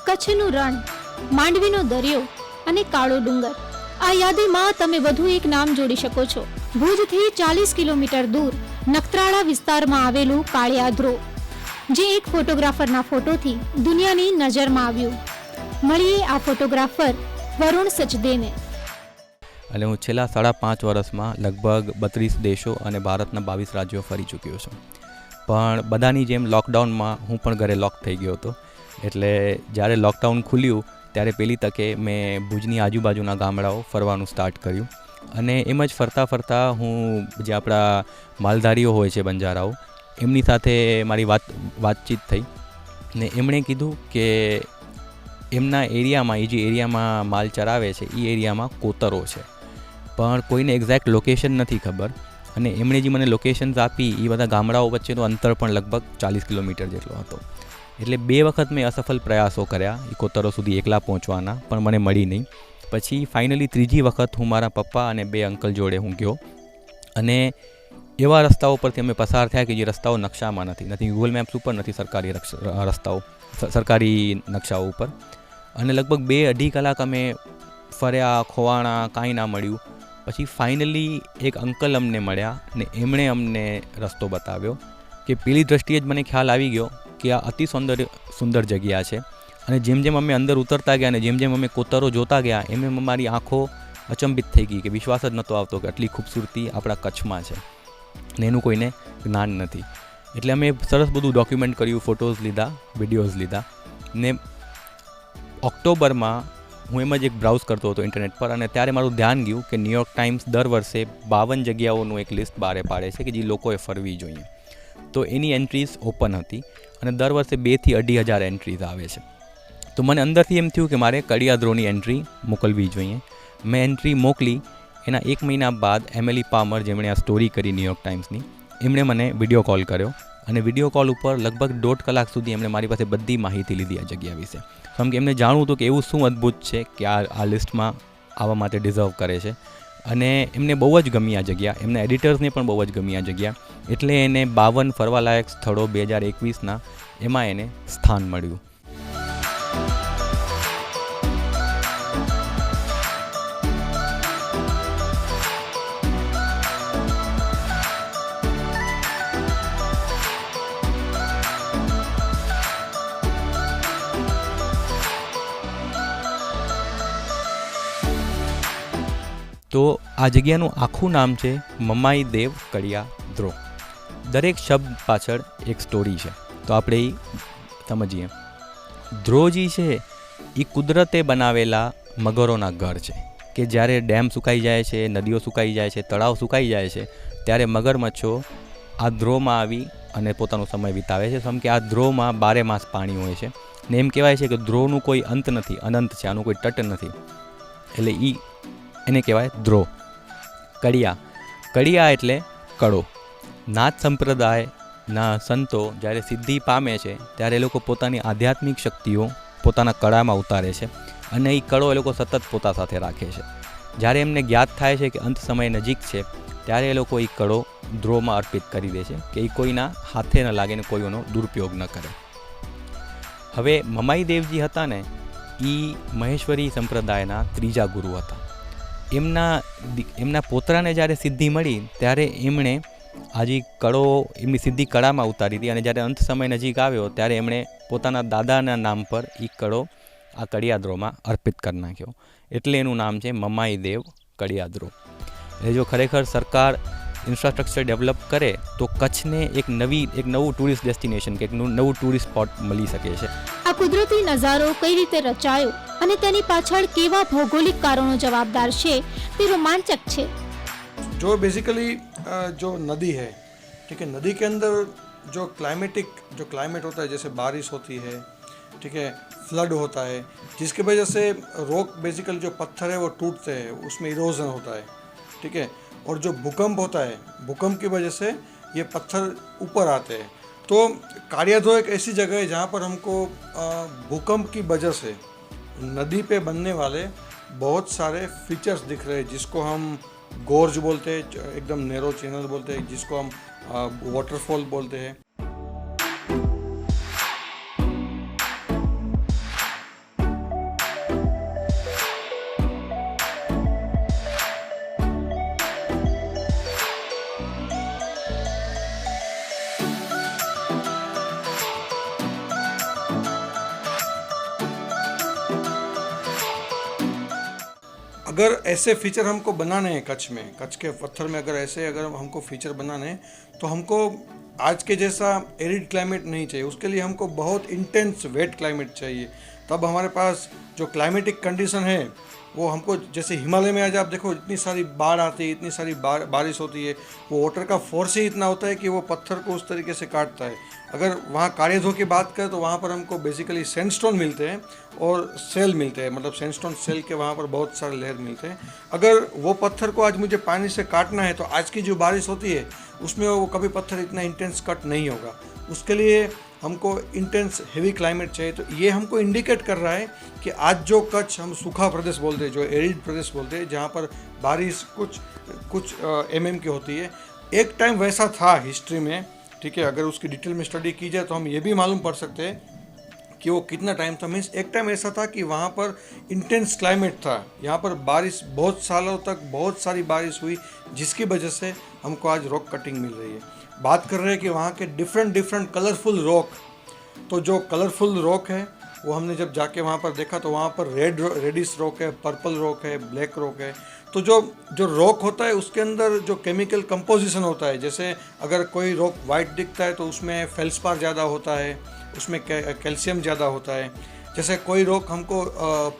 કચ્છનું રણ, માંડવીનો દરિયો અને કાળો ડુંગર. આ યાદીમાં તમે વધુ એક નામ જોડી શકો છો. ભુજથી 40 કિલોમીટર દૂર નખત્રાળા વિસ્તારમાં આવેલું કાળિયા ધ્રો, જે એક ફોટોગ્રાફરના ફોટોથી દુનિયાની નજરમાં આવ્યું. મળીએ આ ફોટોગ્રાફર વરુણ સચદેને. અને હું છેલ્લા 5.5 વર્ષમાં લગભગ 32 દેશો અને ભારતના 22 રાજ્યો ફરી ચૂક્યો છું. પણ બધાની જેમ લોકડાઉનમાં હું પણ ઘરે લોક થઈ ગયો હતો. એટલે જ્યારે લોકડાઉન ખુલ્યું ત્યારે પહેલી તકે મેં ભુજની આજુબાજુના ગામડાઓ ફરવાનું સ્ટાર્ટ કર્યું. અને એમ જ ફરતાં ફરતાં હું જે આપણા માલધારીઓ હોય છે, બંજારાઓ, એમની સાથે મારી વાતચીત થઈ. ને એમણે કીધું કે એમના એરિયામાં, એ જે એરિયામાં માલ ચરાવે છે એ એરિયામાં કોતરો છે, પણ કોઈને એક્ઝેક્ટ લોકેશન નથી ખબર. અને એમણે જે મને લોકેશન્સ આપી એ બધા ગામડાઓ વચ્ચેનું અંતર પણ લગભગ 40 કિલોમીટર જેટલો હતો. એટલે 2 વખત મેં અસફળ પ્રયાસો કર્યા એ કોતરો સુધી એકલા પહોંચવાના, પણ મને મળી નહીં. પછી ફાઇનલી ત્રીજી વખત હું મારા પપ્પા અને 2 અંકલ જોડે હું ગયો. અને એવા રસ્તાઓ પરથી અમે પસાર થયા કે જે રસ્તાઓ નકશામાં નથી ગૂગલ મેપ્સ ઉપર નથી, સરકારી રસ્તાઓ, સરકારી નકશાઓ ઉપર. અને લગભગ 2-2.5 કલાક અમે ફર્યા, ખોવાણા, કાંઈ ના મળ્યું. પછી ફાઇનલી એક અંકલ અમને મળ્યા ને એમણે અમને રસ્તો બતાવ્યો કે પેલી દ્રષ્ટિએ જ મને ખ્યાલ આવી ગયો કે આ અતિ સુંદર જગ્યા છે. અને જેમ જેમ અમે અંદર ઉતરતા ગયા અને જેમ જેમ અમે કોતરો જોતા ગયા એમ એમ અમારી આંખો અચંબિત થઈ ગઈ કે વિશ્વાસ જ નહોતો આવતો કે આટલી ખૂબસૂરતી આપણા કચ્છમાં છે ને એનું કોઈને જ્ઞાન નથી. એટલે અમે સરસ બધું ડોક્યુમેન્ટ કર્યું, ફોટોઝ લીધા, વિડીયોઝ લીધા. ને ઓક્ટોબરમાં હું એમ જ એક બ્રાઉઝ કરતો હતો ઇન્ટરનેટ પર, અને ત્યારે મારું ધ્યાન ગયું કે ન્યૂયોર્ક ટાઈમ્સ દર વર્ષે 52 જગ્યાઓનું એક લિસ્ટ બહાર પાડે છે કે જે લોકોએ ફરવી જોઈએ. તો એની એન્ટ્રીઝ ઓપન હતી અને દર વર્ષે 2,000 થી 2,500 એન્ટ્રીઝ આવે છે. તો મને અંદરથી એમ થયું કે મારે કાળિયા ધ્રોની એન્ટ્રી મોકલવી જોઈએ. મેં એન્ટ્રી મોકલી. એના 1 મહિના બાદ એમિલી પામર, જેમણે આ સ્ટોરી કરી ન્યૂયોર્ક ટાઈમ્સની, એમણે મને વિડીયો કોલ કર્યો. અને વિડીયો કોલ ઉપર લગભગ 1.5 કલાક સુધી એમણે મારી પાસે બધી માહિતી લીધી આ જગ્યા વિશે. કેમ કે એમને જાણવું હતું કે એવું શું અદ્ભુત છે કે આ લિસ્ટમાં આવવા માટે ડિઝર્વ કરે છે. અને એમને બહુ જ ગમી આ જગ્યા, એમના એડિટર્સને પણ બહુ જ ગમી આ જગ્યા. એટલે એને 52 ફરવાલાયક સ્થળો 2021ના એમાં એને સ્થાન મળ્યું. તો આ જગ્યાનું આખું નામ છે મમાઈ દેવ કળિયા ધ્રો. દરેક શબ્દ પાછળ એક સ્ટોરી છે, તો આપણે એ સમજીએ. ધ્રોજી છે એ કુદરતે બનાવેલા મગરોના ઘર છે કે જ્યારે ડેમ સુકાઈ જાય છે, નદીઓ સુકાઈ જાય છે, તળાવ સુકાઈ જાય છે, ત્યારે મગરમચ્છો આ ધ્રોમાં આવી અને પોતાનો સમય વિતાવે છે. કેમ કે આ ધ્રોમાં 12 માસ પાણી હોય છે ને એમ કહેવાય છે કે ધ્રોનું કોઈ અંત નથી, અનંત છે, આનું કોઈ તટ નથી. એટલે એને કહેવાય ધ્રો. કળિયા એટલે કળો. નાથ સંપ્રદાયના સંતો જ્યારે સિદ્ધિ પામે છે ત્યારે એ લોકો પોતાની આધ્યાત્મિક શક્તિઓ પોતાના કળામાં ઉતારે છે અને એ કળો એ લોકો સતત પોતા સાથે રાખે છે. જ્યારે એમને જ્ઞાત થાય છે કે અંત સમય નજીક છે ત્યારે એ લોકો એ કળો ધ્રોમાં અર્પિત કરી દે છે કે એ કોઈના હાથે ન લાગે ને કોઈનો દુરુપયોગ ન કરે. હવે મમાઈ દેવજી હતા ને, એ મહેશ્વરી સંપ્રદાયના 3જા ગુરુ હતા. એમના પોતરાને જ્યારે સિદ્ધિ મળી ત્યારે એમણે આજે કળો એમની સિદ્ધિ કળામાં ઉતારી હતી. અને જ્યારે અંત સમય નજીક આવ્યો ત્યારે એમણે પોતાના દાદાના નામ પર એ કળો આ કળિયા ધ્રોમાં અર્પિત કરી નાખ્યો. એટલે એનું નામ છે મમાઈ દેવ કળિયા ધ્રો. એટલે જો ખરેખર સરકાર ઇન્ફ્રાસ્ટ્રક્ચર ડેવલપ કરે તો કચ્છને એક નવું ટુરિસ્ટ ડેસ્ટિનેશન કે એક નવું ટુરિસ્ટ સ્પોટ મળી શકે છે. આ કુદરતી નજારો કઈ રીતે રચાયો અને તેની પાછળ કેવા ભૌગોલિક કારણો જવાબદાર છે તે रोमांचक છે. जो बेसिकली जो नदी है, ठीक है, नदी के अंदर जो क्लाइमेट होता है, जैसे बारिश होती है, ठीक है, फ्लड होता है, जिसकी वजह से रॉक बेसिकली जो पत्थर है वो टूटते हैं, उसमें इरोजन होता है, ठीक है. और जो भूकंप होता है, भूकंप की वजह से ये पत्थर ऊपर आते हैं. तो कालिया ध्रो एक ऐसी जगह है जहाँ पर हमको भूकंप की वजह से नदी पे बनने वाले बहुत सारे फीचर्स दिख रहे हैं, जिसको हम गोर्ज बोलते हैं, एकदम नैरो चैनल बोलते हैं, जिसको हम वाटरफॉल बोलते हैं. अगर ऐसे फीचर हमको बनाने हैं कच्छ के पत्थर में अगर हमको फीचर बनाने हैं तो हमको आज के जैसा एरिड क्लाइमेट नहीं चाहिए, उसके लिए हमको बहुत इंटेंस वेट क्लाइमेट चाहिए। तब हमारे पास जो क्लाइमेटिक कंडीशन है वो हमको, जैसे हिमालय में आज आप देखो इतनी सारी बाढ़ आती है, इतनी सारी बारिश होती है, वो वाटर का फोर्स ही इतना होता है कि वो पत्थर को उस तरीके से काटता है। अगर वहाँ कार्यधो की बात करें तो वहाँ पर हमको बेसिकली सैंडस्टोन मिलते हैं और सेल मिलते हैं, मतलब सैंडस्टोन सेल के वहाँ पर बहुत सारे लेयर मिलते हैं। अगर वो पत्थर को आज मुझे पानी से काटना है तो आज की जो बारिश होती है उसमें वो कभी पत्थर इतना इंटेंस कट नहीं होगा, उसके लिए हमको इंटेंस हेवी क्लाइमेट चाहिए। तो ये हमको इंडिकेट कर रहा है कि आज जो कच्छ हम सूखा प्रदेश बोलते हैं, जो एरिड प्रदेश बोलते हैं, जहाँ पर बारिश कुछ mm की होती है, एक टाइम वैसा था हिस्ट्री में, ठीक है। अगर उसकी डिटेल में स्टडी की जाए तो हम ये भी मालूम पड़ सकते हैं कि वो कितना टाइम था। मीन्स एक टाइम ऐसा था कि वहाँ पर इंटेंस क्लाइमेट था, यहाँ पर बारिश बहुत सालों तक बहुत सारी बारिश हुई, जिसकी वजह से हमको आज रॉक कटिंग मिल रही है। बात कर रहे हैं कि वहाँ के डिफरेंट कलरफुल रॉक, तो जो कलरफुल रॉक है वो हमने जब जाके वहाँ पर देखा तो वहाँ पर रेडिश रॉक है, पर्पल रॉक है, ब्लैक रॉक है। तो जो रॉक होता है उसके अंदर जो केमिकल कंपोजिशन होता है, जैसे अगर कोई रॉक वाइट दिखता है तो उसमें फेल्सपार ज़्यादा होता है, उसमें कैल्शियम ज़्यादा होता है। जैसे कोई रॉक हमको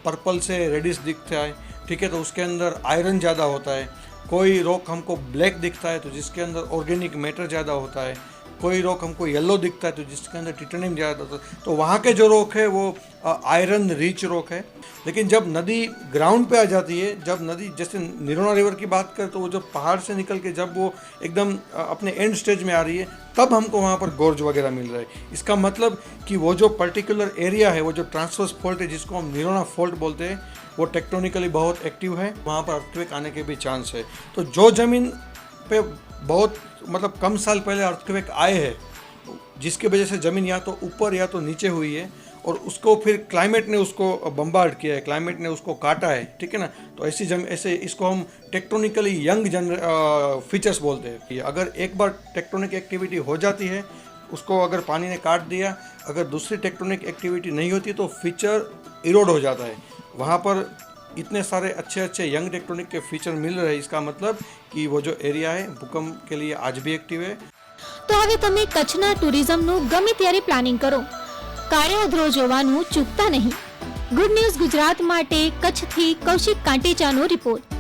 पर्पल से रेडिश दिखता है, ठीक है, तो उसके अंदर आयरन ज़्यादा होता है। कोई रॉक हमको ब्लैक दिखता है तो जिसके अंदर ऑर्गेनिक मैटर ज़्यादा होता है। कोई रॉक हमको येलो दिखता है तो जिसके अंदर टिटेनियम ज़्यादा होता है। तो वहाँ के जो रॉक है वो आयरन रिच रॉक है। लेकिन जब नदी ग्राउंड पे आ जाती है, जब नदी जैसे निरोना रिवर की बात करें तो वो जब पहाड़ से निकल के जब वो एकदम अपने एंड स्टेज में आ रही है, तब हमको वहाँ पर गोर्ज वगैरह मिल रहा है। इसका मतलब कि वो जो पर्टिकुलर एरिया है, वो जो ट्रांसवर्स फॉल्ट है जिसको हम निरोना फॉल्ट बोलते हैं, वो टेक्टोनिकली बहुत एक्टिव है, वहाँ पर अर्थक्वेक आने के भी चांस है। तो जो ज़मीन पे बहुत मतलब कम साल पहले अर्थक्वेक आए हैं, जिसकी वजह से ज़मीन या तो ऊपर या तो नीचे हुई है और उसको फिर क्लाइमेट ने उसको बम्बार्ड किया है, क्लाइमेट ने उसको काटा है, ठीक है ना। तो ऐसे इसको हम टेक्टोनिकली यंग फीचर्स बोलते हैं। अगर एक बार टेक्टोनिक एक्टिविटी हो जाती है, उसको अगर पानी ने काट दिया, अगर दूसरी टेक्टोनिक एक्टिविटी नहीं होती तो फीचर इरोड हो जाता है। वहाँ पर इतने सारे अच्छे यंग टेक्टोनिक के फीचर मिल रहे हैं, इसका मतलब कि वो जो एरिया है भूकंप के लिए आज भी एक्टिव है। તો હવે તમે કચ્છના ટુરિઝમનું ગમે ત્યારે પ્લાનિંગ કરો, કાળિયાદ્રો જોવાનું ચૂકતા નહીં। ગુડ ન્યૂઝ ગુજરાત માટે કચ્છથી કૌશિક કાંટેચાનો રિપોર્ટ।